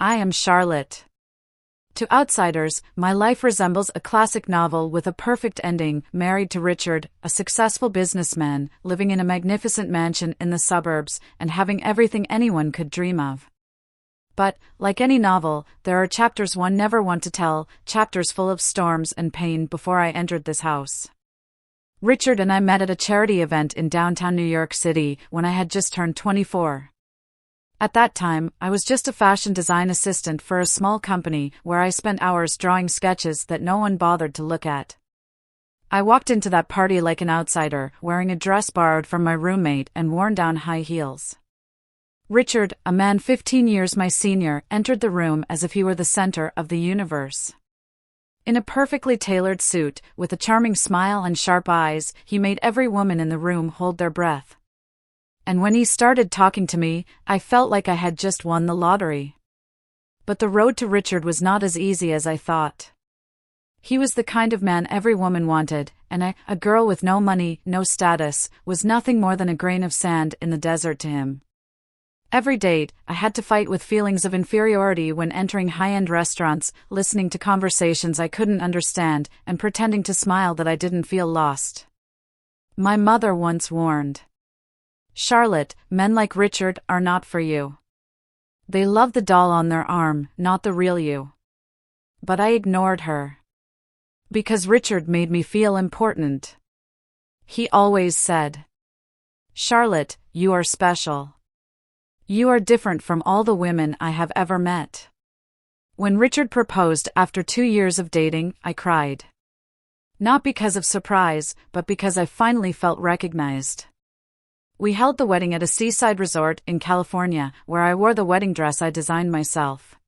I am Charlotte. To outsiders, my life resembles a classic novel with a perfect ending, married to Richard, a successful businessman, living in a magnificent mansion in the suburbs, and having everything anyone could dream of. But, like any novel, there are chapters one never want to tell, chapters full of storms and pain before I entered this house. Richard and I met at a charity event in downtown New York City when I had just turned 24. At that time, I was just a fashion design assistant for a small company where I spent hours drawing sketches that no one bothered to look at. I walked into that party like an outsider, wearing a dress borrowed from my roommate and worn-down high heels. Richard, a man 15 years my senior, entered the room as if he were the center of the universe. In a perfectly tailored suit, with a charming smile and sharp eyes, he made every woman in the room hold their breath. And when he started talking to me, I felt like I had just won the lottery. But the road to Richard was not as easy as I thought. He was the kind of man every woman wanted, and I, a girl with no money, no status, was nothing more than a grain of sand in the desert to him. Every date, I had to fight with feelings of inferiority when entering high-end restaurants, listening to conversations I couldn't understand, and pretending to smile that I didn't feel lost. My mother once warned, "Charlotte, men like Richard are not for you. They love the doll on their arm, not the real you." But I ignored her. Because Richard made me feel important. He always said, "Charlotte, you are special. You are different from all the women I have ever met." When Richard proposed after 2 years of dating, I cried. Not because of surprise, but because I finally felt recognized. We held the wedding at a seaside resort in California, where I wore the wedding dress I designed myself.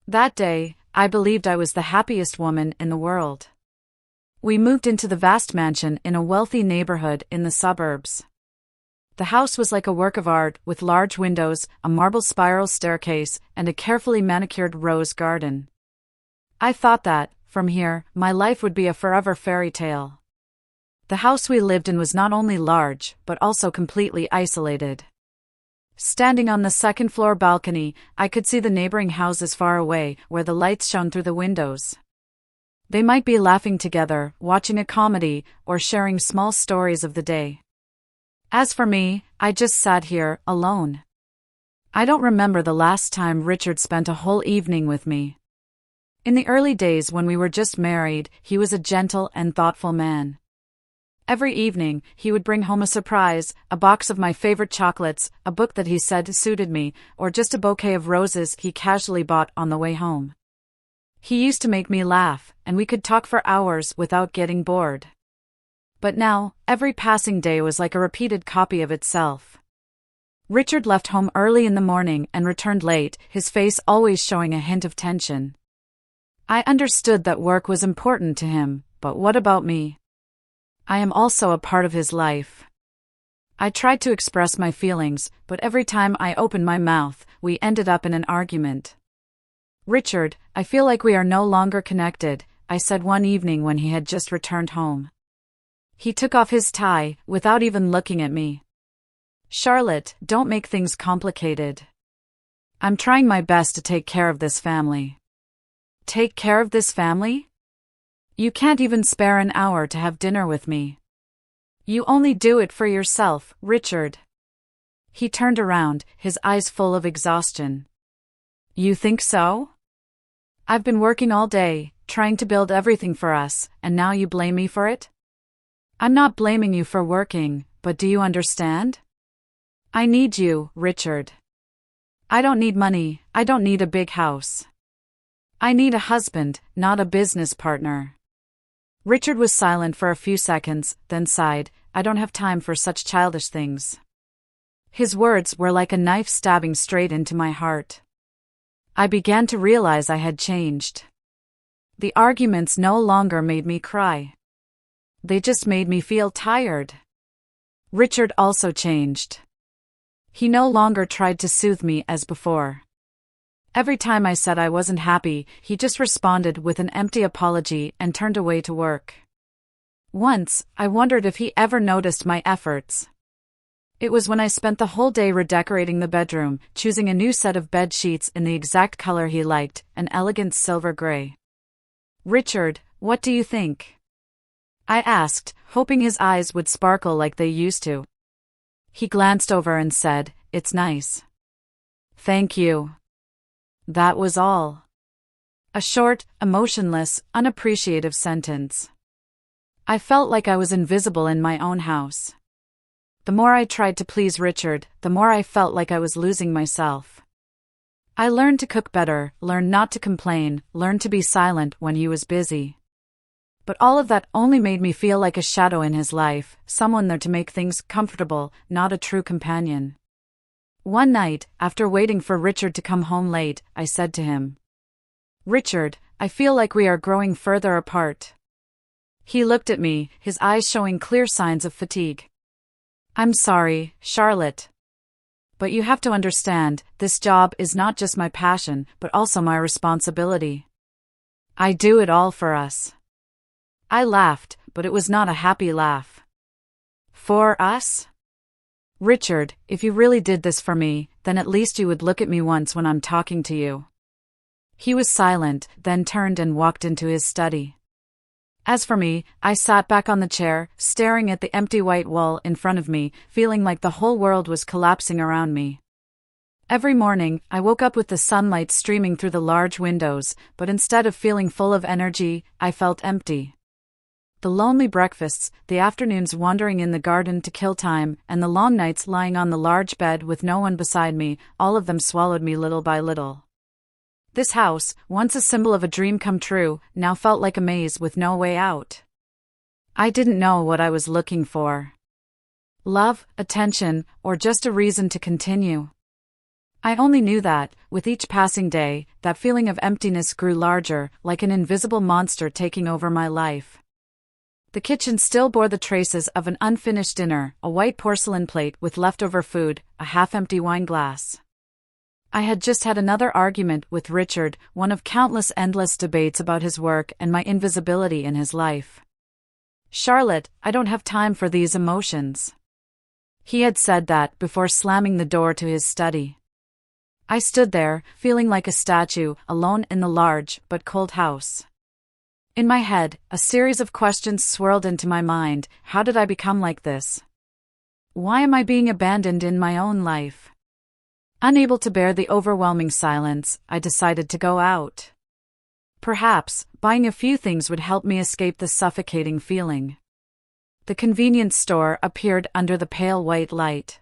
That day, I believed I was the happiest woman in the world. We moved into the vast mansion in a wealthy neighborhood in the suburbs. The house was like a work of art, with large windows, a marble spiral staircase, and a carefully manicured rose garden. I thought that, from here, my life would be a forever fairy tale. The house we lived in was not only large, but also completely isolated. Standing on the second-floor balcony, I could see the neighboring houses far away, where the lights shone through the windows. They might be laughing together, watching a comedy, or sharing small stories of the day. As for me, I just sat here, alone. I don't remember the last time Richard spent a whole evening with me. In the early days when we were just married, he was a gentle and thoughtful man. Every evening, he would bring home a surprise, a box of my favorite chocolates, a book that he said suited me, or just a bouquet of roses he casually bought on the way home. He used to make me laugh, and we could talk for hours without getting bored. But now, every passing day was like a repeated copy of itself. Richard left home early in the morning and returned late, his face always showing a hint of tension. I understood that work was important to him, but what about me? I am also a part of his life. I tried to express my feelings, but every time I opened my mouth, we ended up in an argument. "Richard, I feel like we are no longer connected," I said one evening when he had just returned home. He took off his tie, without even looking at me. "Charlotte, don't make things complicated. I'm trying my best to take care of this family." "Take care of this family? You can't even spare an hour to have dinner with me. You only do it for yourself, Richard." He turned around, his eyes full of exhaustion. "You think so? I've been working all day, trying to build everything for us, and now you blame me for it? I'm not blaming you for working, but do you understand? I need you, Richard. I don't need money, I don't need a big house. I need a husband, not a business partner." Richard was silent for a few seconds, then sighed, "I don't have time for such childish things." His words were like a knife stabbing straight into my heart. I began to realize I had changed. The arguments no longer made me cry. They just made me feel tired. Richard also changed. He no longer tried to soothe me as before. Every time I said I wasn't happy, he just responded with an empty apology and turned away to work. Once, I wondered if he ever noticed my efforts. It was when I spent the whole day redecorating the bedroom, choosing a new set of bed sheets in the exact color he liked, an elegant silver gray. "Richard, what do you think?" I asked, hoping his eyes would sparkle like they used to. He glanced over and said, "It's nice." "Thank you." That was all. A short, emotionless, unappreciative sentence. I felt like I was invisible in my own house. The more I tried to please Richard, the more I felt like I was losing myself. I learned to cook better, learned not to complain, learned to be silent when he was busy. But all of that only made me feel like a shadow in his life, someone there to make things comfortable, not a true companion. One night, after waiting for Richard to come home late, I said to him, "Richard, I feel like we are growing further apart." He looked at me, his eyes showing clear signs of fatigue. "I'm sorry, Charlotte. But you have to understand, this job is not just my passion, but also my responsibility. I do it all for us." I laughed, but it was not a happy laugh. "For us?" "Richard, if you really did this for me, then at least you would look at me once when I'm talking to you." He was silent, then turned and walked into his study. As for me, I sat back on the chair, staring at the empty white wall in front of me, feeling like the whole world was collapsing around me. Every morning, I woke up with the sunlight streaming through the large windows, but instead of feeling full of energy, I felt empty. The lonely breakfasts, the afternoons wandering in the garden to kill time, and the long nights lying on the large bed with no one beside me, all of them swallowed me little by little. This house, once a symbol of a dream come true, now felt like a maze with no way out. I didn't know what I was looking for. Love, attention, or just a reason to continue. I only knew that, with each passing day, that feeling of emptiness grew larger, like an invisible monster taking over my life. The kitchen still bore the traces of an unfinished dinner, a white porcelain plate with leftover food, a half-empty wine glass. I had just had another argument with Richard, one of countless endless debates about his work and my invisibility in his life. "Charlotte, I don't have time for these emotions." He had said that before slamming the door to his study. I stood there, feeling like a statue, alone in the large but cold house. In my head, a series of questions swirled into my mind. How did I become like this? Why am I being abandoned in my own life? Unable to bear the overwhelming silence, I decided to go out. Perhaps, buying a few things would help me escape the suffocating feeling. The convenience store appeared under the pale white light.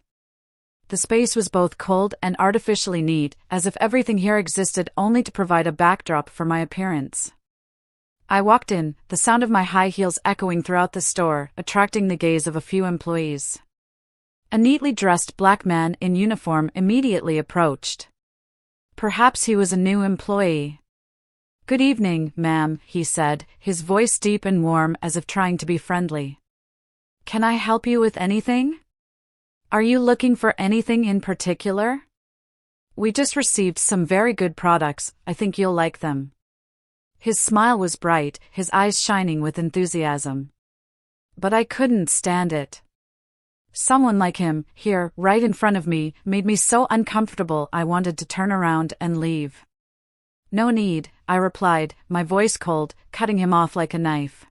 The space was both cold and artificially neat, as if everything here existed only to provide a backdrop for my appearance. I walked in, the sound of my high heels echoing throughout the store, attracting the gaze of a few employees. A neatly dressed black man in uniform immediately approached. Perhaps he was a new employee. "Good evening, ma'am," he said, his voice deep and warm as if trying to be friendly. "Can I help you with anything? Are you looking for anything in particular? We just received some very good products, I think you'll like them." His smile was bright, his eyes shining with enthusiasm. But I couldn't stand it. Someone like him, here, right in front of me, made me so uncomfortable I wanted to turn around and leave. "No need," I replied, my voice cold, cutting him off like a knife.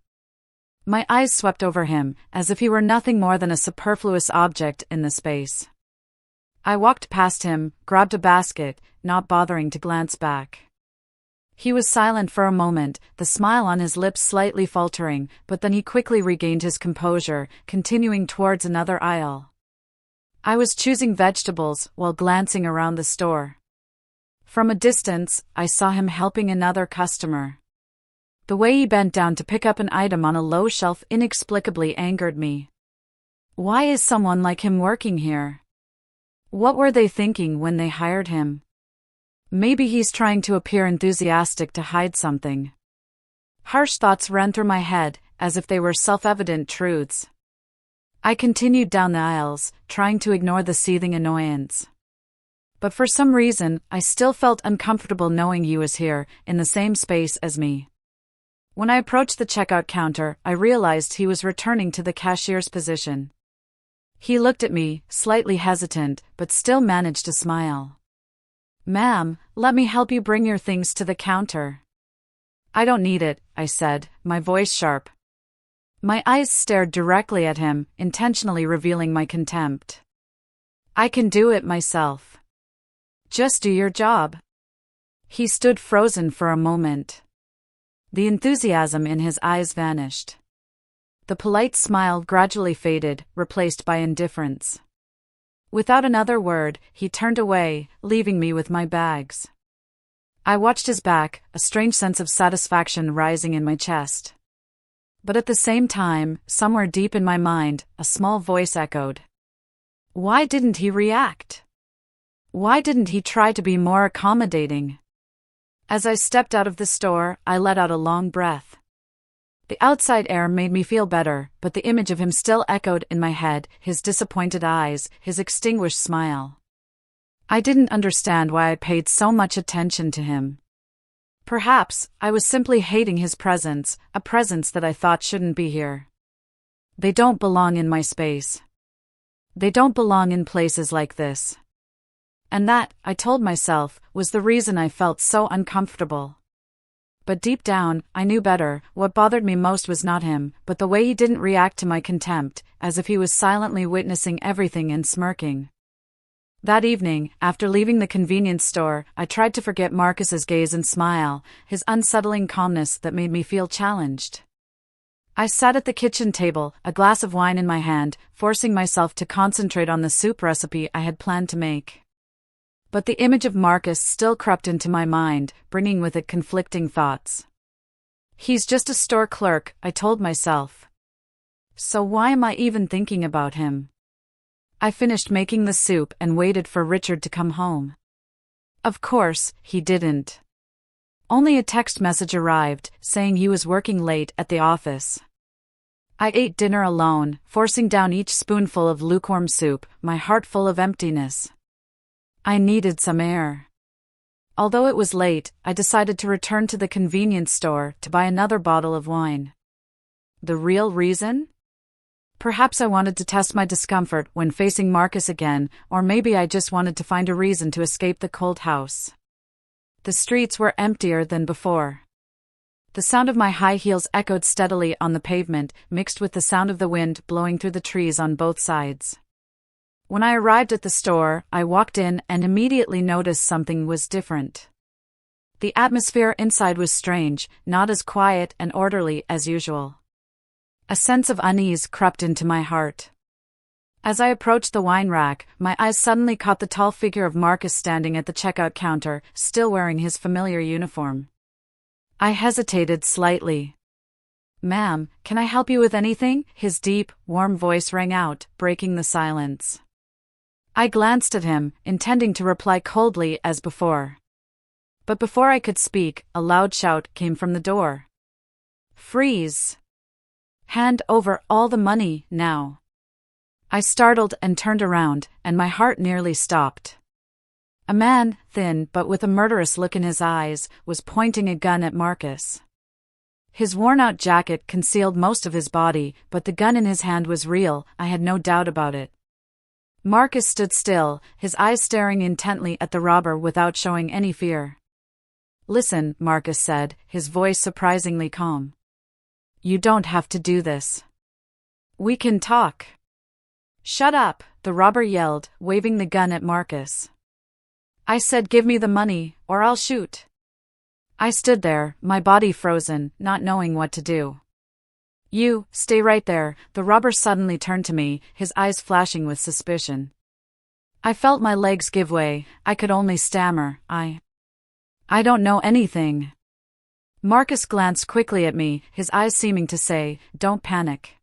My eyes swept over him, as if he were nothing more than a superfluous object in the space. I walked past him, grabbed a basket, not bothering to glance back. He was silent for a moment, the smile on his lips slightly faltering, but then he quickly regained his composure, continuing towards another aisle. I was choosing vegetables while glancing around the store. From a distance, I saw him helping another customer. The way he bent down to pick up an item on a low shelf inexplicably angered me. Why is someone like him working here? What were they thinking when they hired him? Maybe he's trying to appear enthusiastic to hide something. Harsh thoughts ran through my head, as if they were self-evident truths. I continued down the aisles, trying to ignore the seething annoyance. But for some reason, I still felt uncomfortable knowing he was here, in the same space as me. When I approached the checkout counter, I realized he was returning to the cashier's position. He looked at me, slightly hesitant, but still managed to smile. "Ma'am, let me help you bring your things to the counter." "I don't need it," I said, my voice sharp. My eyes stared directly at him, intentionally revealing my contempt. "I can do it myself." "Just do your job." He stood frozen for a moment. The enthusiasm in his eyes vanished. The polite smile gradually faded, replaced by indifference. Without another word, he turned away, leaving me with my bags. I watched his back, a strange sense of satisfaction rising in my chest. But at the same time, somewhere deep in my mind, a small voice echoed. Why didn't he react? Why didn't he try to be more accommodating? As I stepped out of the store, I let out a long breath. The outside air made me feel better, but the image of him still echoed in my head, his disappointed eyes, his extinguished smile. I didn't understand why I paid so much attention to him. Perhaps, I was simply hating his presence, a presence that I thought shouldn't be here. They don't belong in my space. They don't belong in places like this. And that, I told myself, was the reason I felt so uncomfortable. But deep down, I knew better. What bothered me most was not him, but the way he didn't react to my contempt, as if he was silently witnessing everything and smirking. That evening, after leaving the convenience store, I tried to forget Marcus's gaze and smile, his unsettling calmness that made me feel challenged. I sat at the kitchen table, a glass of wine in my hand, forcing myself to concentrate on the soup recipe I had planned to make. But the image of Marcus still crept into my mind, bringing with it conflicting thoughts. He's just a store clerk, I told myself. So why am I even thinking about him? I finished making the soup and waited for Richard to come home. Of course, he didn't. Only a text message arrived, saying he was working late at the office. I ate dinner alone, forcing down each spoonful of lukewarm soup, my heart full of emptiness. I needed some air. Although it was late, I decided to return to the convenience store to buy another bottle of wine. The real reason? Perhaps I wanted to test my discomfort when facing Marcus again, or maybe I just wanted to find a reason to escape the cold house. The streets were emptier than before. The sound of my high heels echoed steadily on the pavement, mixed with the sound of the wind blowing through the trees on both sides. When I arrived at the store, I walked in and immediately noticed something was different. The atmosphere inside was strange, not as quiet and orderly as usual. A sense of unease crept into my heart. As I approached the wine rack, my eyes suddenly caught the tall figure of Marcus standing at the checkout counter, still wearing his familiar uniform. I hesitated slightly. "Ma'am, can I help you with anything?" His deep, warm voice rang out, breaking the silence. I glanced at him, intending to reply coldly as before. But before I could speak, a loud shout came from the door. "Freeze! Hand over all the money, now!" I startled and turned around, and my heart nearly stopped. A man, thin but with a murderous look in his eyes, was pointing a gun at Marcus. His worn-out jacket concealed most of his body, but the gun in his hand was real, I had no doubt about it. Marcus stood still, his eyes staring intently at the robber without showing any fear. "Listen," Marcus said, his voice surprisingly calm. "You don't have to do this. We can talk." "Shut up," the robber yelled, waving the gun at Marcus. "I said give me the money, or I'll shoot." I stood there, my body frozen, not knowing what to do. "You, stay right there," the robber suddenly turned to me, his eyes flashing with suspicion. I felt my legs give way, I could only stammer, I don't know anything." Marcus glanced quickly at me, his eyes seeming to say, "Don't panic."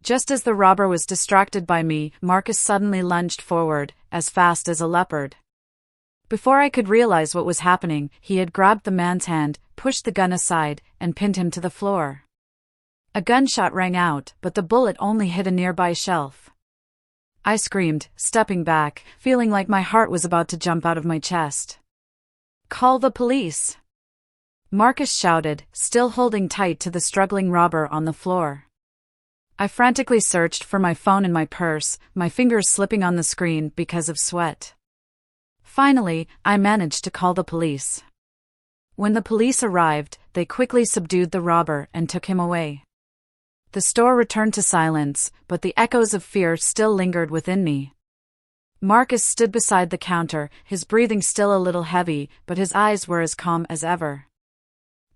Just as the robber was distracted by me, Marcus suddenly lunged forward, as fast as a leopard. Before I could realize what was happening, he had grabbed the man's hand, pushed the gun aside, and pinned him to the floor. A gunshot rang out, but the bullet only hit a nearby shelf. I screamed, stepping back, feeling like my heart was about to jump out of my chest. "Call the police!" Marcus shouted, still holding tight to the struggling robber on the floor. I frantically searched for my phone in my purse, my fingers slipping on the screen because of sweat. Finally, I managed to call the police. When the police arrived, they quickly subdued the robber and took him away. The store returned to silence, but the echoes of fear still lingered within me. Marcus stood beside the counter, his breathing still a little heavy, but his eyes were as calm as ever.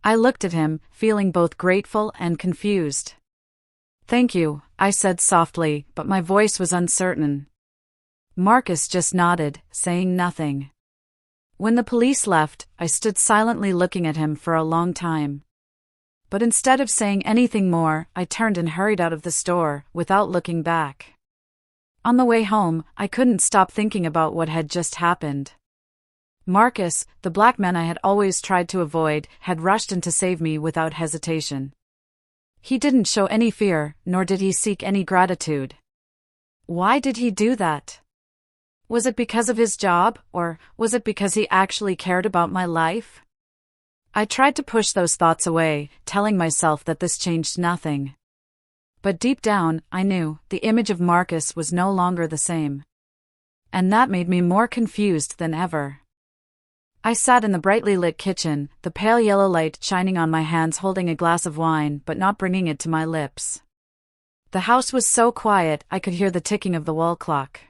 I looked at him, feeling both grateful and confused. "Thank you," I said softly, but my voice was uncertain. Marcus just nodded, saying nothing. When the police left, I stood silently looking at him for a long time. But instead of saying anything more, I turned and hurried out of the store, without looking back. On the way home, I couldn't stop thinking about what had just happened. Marcus, the black man I had always tried to avoid, had rushed in to save me without hesitation. He didn't show any fear, nor did he seek any gratitude. Why did he do that? Was it because of his job, or was it because he actually cared about my life? I tried to push those thoughts away, telling myself that this changed nothing. But deep down, I knew, the image of Marcus was no longer the same. And that made me more confused than ever. I sat in the brightly lit kitchen, the pale yellow light shining on my hands, holding a glass of wine but not bringing it to my lips. The house was so quiet I could hear the ticking of the wall clock.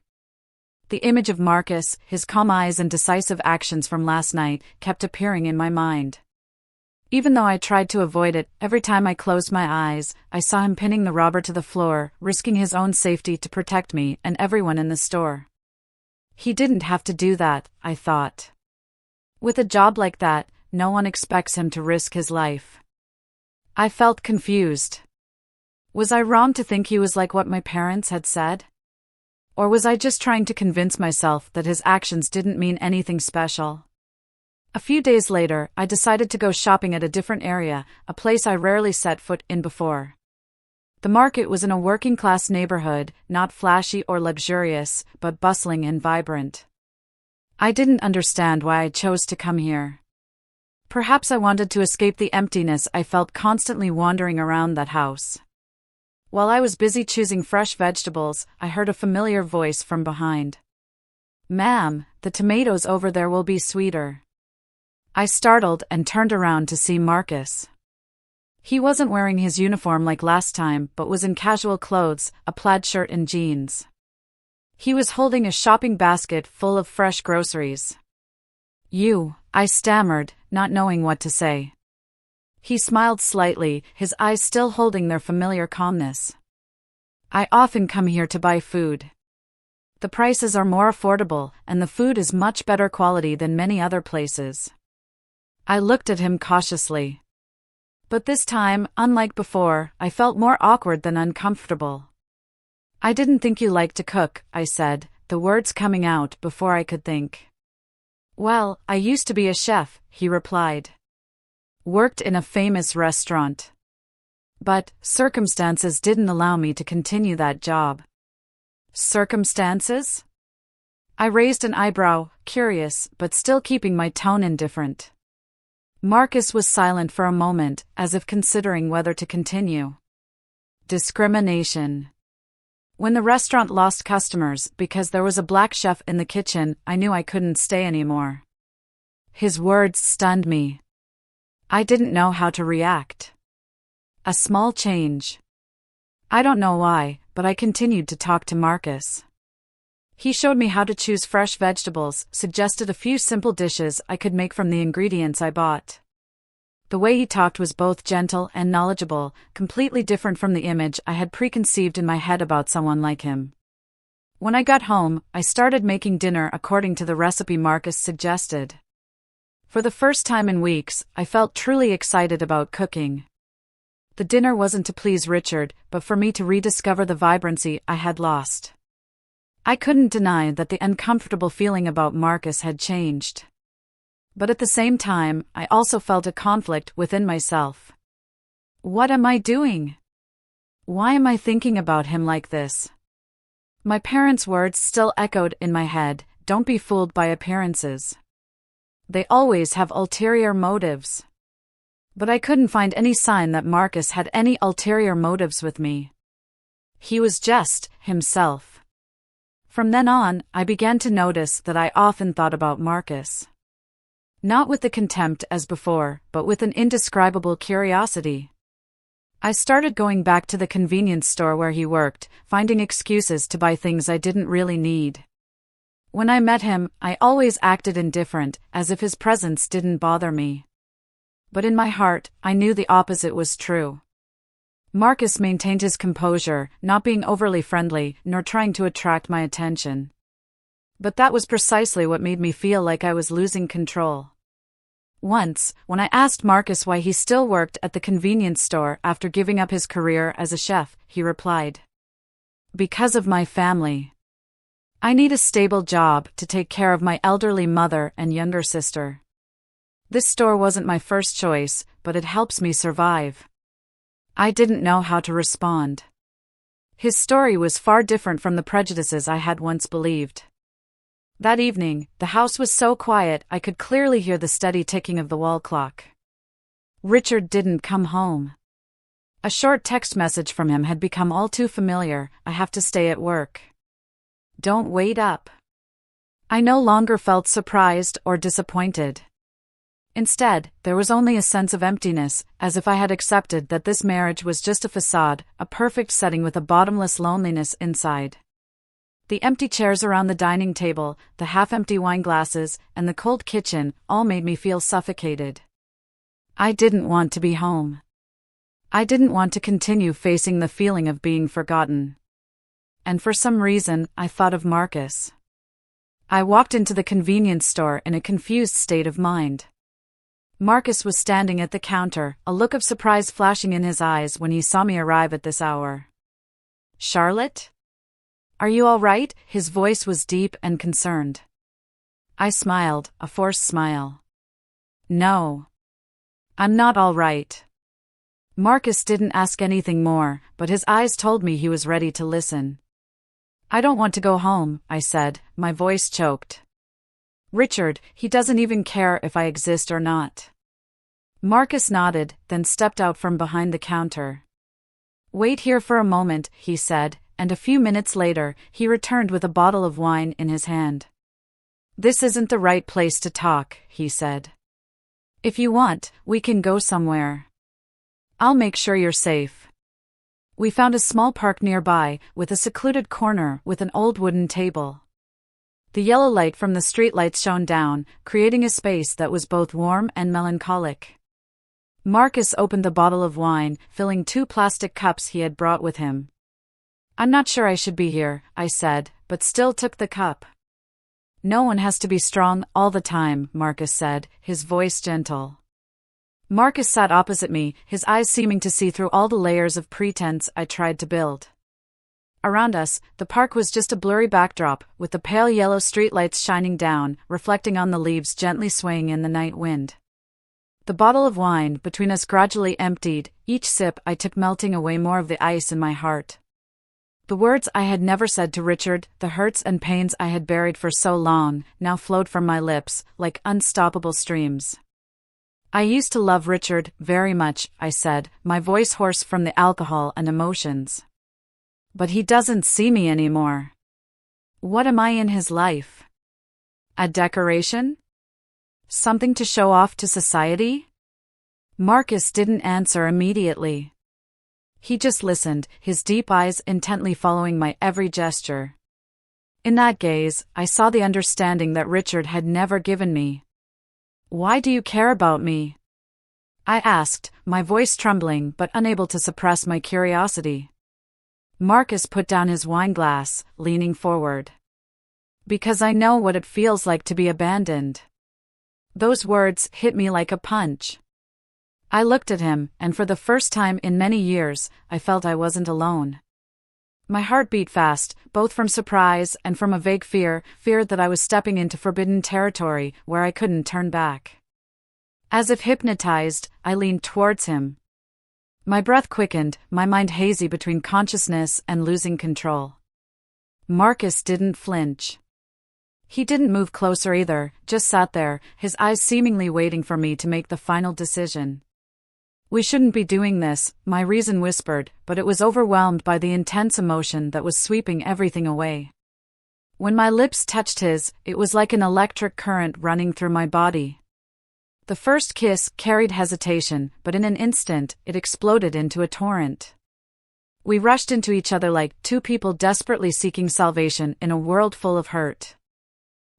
The image of Marcus, his calm eyes and decisive actions from last night, kept appearing in my mind. Even though I tried to avoid it, every time I closed my eyes, I saw him pinning the robber to the floor, risking his own safety to protect me and everyone in the store. He didn't have to do that, I thought. With a job like that, no one expects him to risk his life. I felt confused. Was I wrong to think he was like what my parents had said? Or was I just trying to convince myself that his actions didn't mean anything special? A few days later, I decided to go shopping at a different area, a place I rarely set foot in before. The market was in a working-class neighborhood, not flashy or luxurious, but bustling and vibrant. I didn't understand why I chose to come here. Perhaps I wanted to escape the emptiness I felt constantly wandering around that house. While I was busy choosing fresh vegetables, I heard a familiar voice from behind. "Ma'am, the tomatoes over there will be sweeter." I startled and turned around to see Marcus. He wasn't wearing his uniform like last time, but was in casual clothes, a plaid shirt and jeans. He was holding a shopping basket full of fresh groceries. "You," I stammered, not knowing what to say. He smiled slightly, his eyes still holding their familiar calmness. "I often come here to buy food. The prices are more affordable, and the food is much better quality than many other places." I looked at him cautiously. But this time, unlike before, I felt more awkward than uncomfortable. "I didn't think you liked to cook," I said, the words coming out before I could think. "Well, I used to be a chef," he replied. "Worked in a famous restaurant. But circumstances didn't allow me to continue that job." "Circumstances?" I raised an eyebrow, curious, but still keeping my tone indifferent. Marcus was silent for a moment, as if considering whether to continue. "Discrimination. When the restaurant lost customers because there was a black chef in the kitchen, I knew I couldn't stay anymore." His words stunned me. I didn't know how to react. A small change. I don't know why, but I continued to talk to Marcus. He showed me how to choose fresh vegetables, suggested a few simple dishes I could make from the ingredients I bought. The way he talked was both gentle and knowledgeable, completely different from the image I had preconceived in my head about someone like him. When I got home, I started making dinner according to the recipe Marcus suggested. For the first time in weeks, I felt truly excited about cooking. The dinner wasn't to please Richard, but for me to rediscover the vibrancy I had lost. I couldn't deny that the uncomfortable feeling about Marcus had changed. But at the same time, I also felt a conflict within myself. What am I doing? Why am I thinking about him like this? My parents' words still echoed in my head, "Don't be fooled by appearances. They always have ulterior motives." But I couldn't find any sign that Marcus had any ulterior motives with me. He was just himself. From then on, I began to notice that I often thought about Marcus. Not with the contempt as before, but with an indescribable curiosity. I started going back to the convenience store where he worked, finding excuses to buy things I didn't really need. When I met him, I always acted indifferent, as if his presence didn't bother me. But in my heart, I knew the opposite was true. Marcus maintained his composure, not being overly friendly, nor trying to attract my attention. But that was precisely what made me feel like I was losing control. Once, when I asked Marcus why he still worked at the convenience store after giving up his career as a chef, he replied, "Because of my family. I need a stable job to take care of my elderly mother and younger sister. This store wasn't my first choice, but it helps me survive." I didn't know how to respond. His story was far different from the prejudices I had once believed. That evening, the house was so quiet I could clearly hear the steady ticking of the wall clock. Richard didn't come home. A short text message from him had become all too familiar: "I have to stay at work. Don't wait up." I no longer felt surprised or disappointed. Instead, there was only a sense of emptiness, as if I had accepted that this marriage was just a facade, a perfect setting with a bottomless loneliness inside. The empty chairs around the dining table, the half-empty wine glasses, and the cold kitchen all made me feel suffocated. I didn't want to be home. I didn't want to continue facing the feeling of being forgotten. And for some reason, I thought of Marcus. I walked into the convenience store in a confused state of mind. Marcus was standing at the counter, a look of surprise flashing in his eyes when he saw me arrive at this hour. "Charlotte? Are you all right?" His voice was deep and concerned. I smiled, a forced smile. "No. I'm not all right." Marcus didn't ask anything more, but his eyes told me he was ready to listen. "I don't want to go home," I said, my voice choked. "Richard, he doesn't even care if I exist or not." Marcus nodded, then stepped out from behind the counter. "Wait here for a moment," he said, and a few minutes later, he returned with a bottle of wine in his hand. "This isn't the right place to talk," he said. "If you want, we can go somewhere. I'll make sure you're safe." We found a small park nearby, with a secluded corner with an old wooden table. The yellow light from the streetlights shone down, creating a space that was both warm and melancholic. Marcus opened the bottle of wine, filling 2 plastic cups he had brought with him. "I'm not sure I should be here," I said, but still took the cup. "No one has to be strong all the time," Marcus said, his voice gentle. Marcus sat opposite me, his eyes seeming to see through all the layers of pretense I tried to build. Around us, the park was just a blurry backdrop, with the pale yellow streetlights shining down, reflecting on the leaves gently swaying in the night wind. The bottle of wine between us gradually emptied, each sip I took melting away more of the ice in my heart. The words I had never said to Richard, the hurts and pains I had buried for so long, now flowed from my lips, like unstoppable streams. "I used to love Richard very much," I said, my voice hoarse from the alcohol and emotions. "But he doesn't see me anymore. What am I in his life? A decoration? Something to show off to society?" Marcus didn't answer immediately. He just listened, his deep eyes intently following my every gesture. In that gaze, I saw the understanding that Richard had never given me. "Why do you care about me?" I asked, my voice trembling but unable to suppress my curiosity. Marcus put down his wine glass, leaning forward. "Because I know what it feels like to be abandoned." Those words hit me like a punch. I looked at him, and for the first time in many years, I felt I wasn't alone. My heart beat fast, both from surprise and from a vague fear that I was stepping into forbidden territory where I couldn't turn back. As if hypnotized, I leaned towards him. My breath quickened, my mind hazy between consciousness and losing control. Marcus didn't flinch. He didn't move closer either, just sat there, his eyes seemingly waiting for me to make the final decision. We shouldn't be doing this, my reason whispered, but it was overwhelmed by the intense emotion that was sweeping everything away. When my lips touched his, it was like an electric current running through my body. The first kiss carried hesitation, but in an instant, it exploded into a torrent. We rushed into each other like two people desperately seeking salvation in a world full of hurt.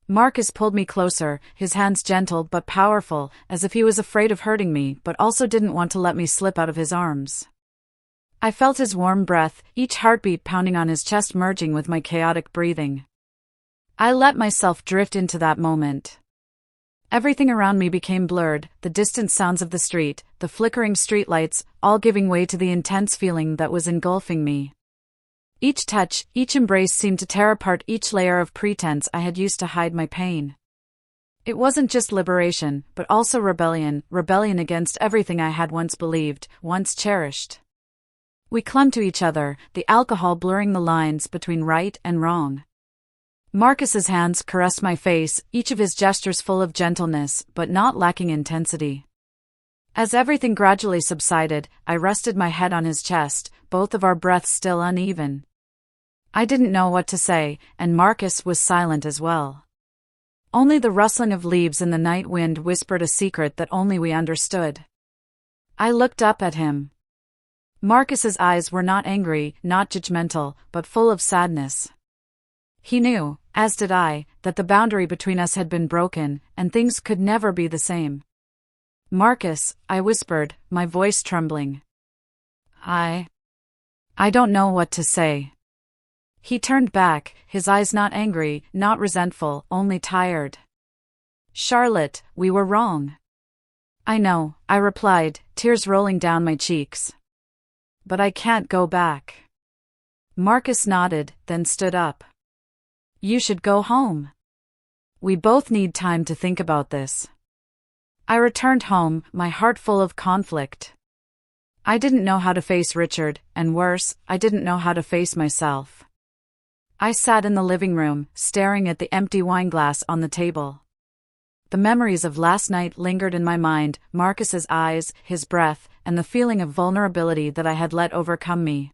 Marcus pulled me closer, his hands gentle but powerful, as if he was afraid of hurting me but also didn't want to let me slip out of his arms. I felt his warm breath, each heartbeat pounding on his chest merging with my chaotic breathing. I let myself drift into that moment. Everything around me became blurred, the distant sounds of the street, the flickering streetlights, all giving way to the intense feeling that was engulfing me. Each touch, each embrace seemed to tear apart each layer of pretense I had used to hide my pain. It wasn't just liberation, but also rebellion against everything I had once believed, once cherished. We clung to each other, the alcohol blurring the lines between right and wrong. Marcus's hands caressed my face, each of his gestures full of gentleness, but not lacking intensity. As everything gradually subsided, I rested my head on his chest, both of our breaths still uneven. I didn't know what to say, and Marcus was silent as well. Only the rustling of leaves in the night wind whispered a secret that only we understood. I looked up at him. Marcus's eyes were not angry, not judgmental, but full of sadness. He knew, as did I, that the boundary between us had been broken, and things could never be the same. Marcus, I whispered, my voice trembling. I don't know what to say. He turned back, his eyes not angry, not resentful, only tired. Charlotte, we were wrong. I know, I replied, tears rolling down my cheeks. But I can't go back. Marcus nodded, then stood up. You should go home. We both need time to think about this. I returned home, my heart full of conflict. I didn't know how to face Richard, and worse, I didn't know how to face myself. I sat in the living room, staring at the empty wineglass on the table. The memories of last night lingered in my mind, Marcus's eyes, his breath, and the feeling of vulnerability that I had let overcome me.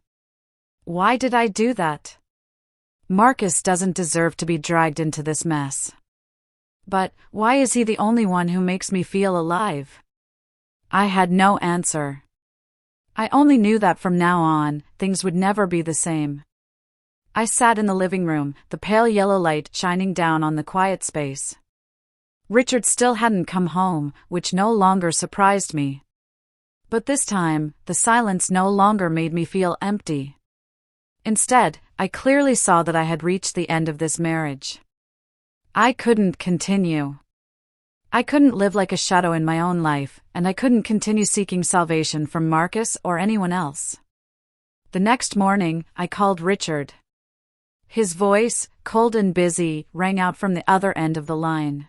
Why did I do that? Marcus doesn't deserve to be dragged into this mess. But, why is he the only one who makes me feel alive? I had no answer. I only knew that from now on, things would never be the same. I sat in the living room, the pale yellow light shining down on the quiet space. Richard still hadn't come home, which no longer surprised me. But this time, the silence no longer made me feel empty. Instead, I clearly saw that I had reached the end of this marriage. I couldn't continue. I couldn't live like a shadow in my own life, and I couldn't continue seeking salvation from Marcus or anyone else. The next morning, I called Richard. His voice, cold and busy, rang out from the other end of the line.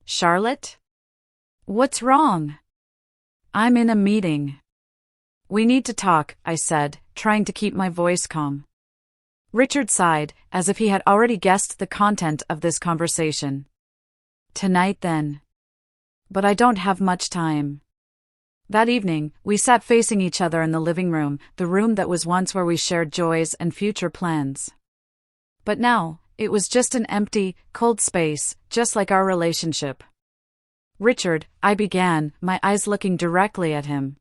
Charlotte? What's wrong? I'm in a meeting. We need to talk, I said, trying to keep my voice calm. Richard sighed, as if he had already guessed the content of this conversation. Tonight then. But I don't have much time. That evening, we sat facing each other in the living room, the room that was once where we shared joys and future plans. But now, it was just an empty, cold space, just like our relationship. Richard, I began, my eyes looking directly at him.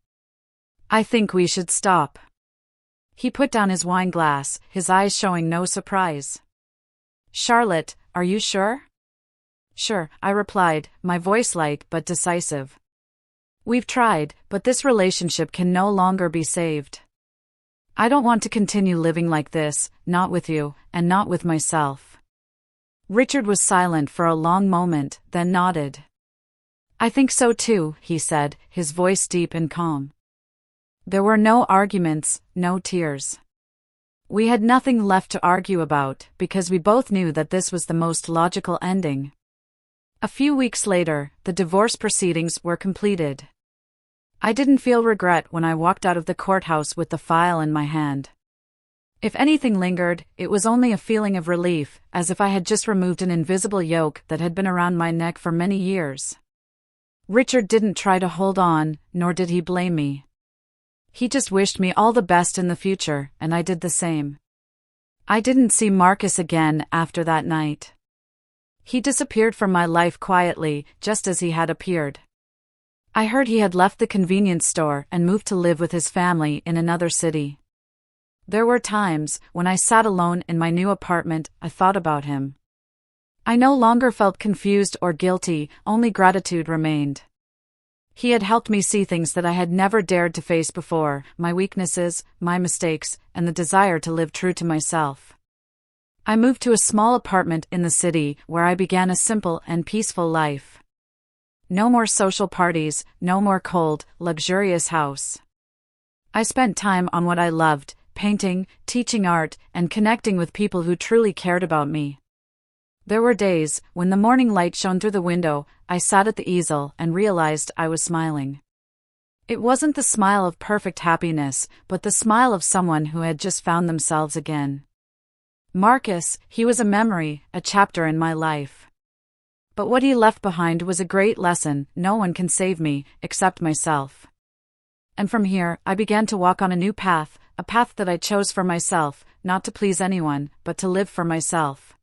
I think we should stop. He put down his wine glass, his eyes showing no surprise. Charlotte, are you sure? Sure, I replied, my voice light but decisive. We've tried, but this relationship can no longer be saved. I don't want to continue living like this, not with you, and not with myself. Richard was silent for a long moment, then nodded. I think so too, he said, his voice deep and calm. There were no arguments, no tears. We had nothing left to argue about, because we both knew that this was the most logical ending. A few weeks later, the divorce proceedings were completed. I didn't feel regret when I walked out of the courthouse with the file in my hand. If anything lingered, it was only a feeling of relief, as if I had just removed an invisible yoke that had been around my neck for many years. Richard didn't try to hold on, nor did he blame me. He just wished me all the best in the future, and I did the same. I didn't see Marcus again after that night. He disappeared from my life quietly, just as he had appeared. I heard he had left the convenience store and moved to live with his family in another city. There were times, when I sat alone in my new apartment, I thought about him. I no longer felt confused or guilty, only gratitude remained. He had helped me see things that I had never dared to face before, my weaknesses, my mistakes, and the desire to live true to myself. I moved to a small apartment in the city, where I began a simple and peaceful life. No more social parties, no more cold, luxurious house. I spent time on what I loved, painting, teaching art, and connecting with people who truly cared about me. There were days, when the morning light shone through the window, I sat at the easel and realized I was smiling. It wasn't the smile of perfect happiness, but the smile of someone who had just found themselves again. Marcus, he was a memory, a chapter in my life. But what he left behind was a great lesson: no one can save me, except myself. And from here, I began to walk on a new path, a path that I chose for myself, not to please anyone, but to live for myself.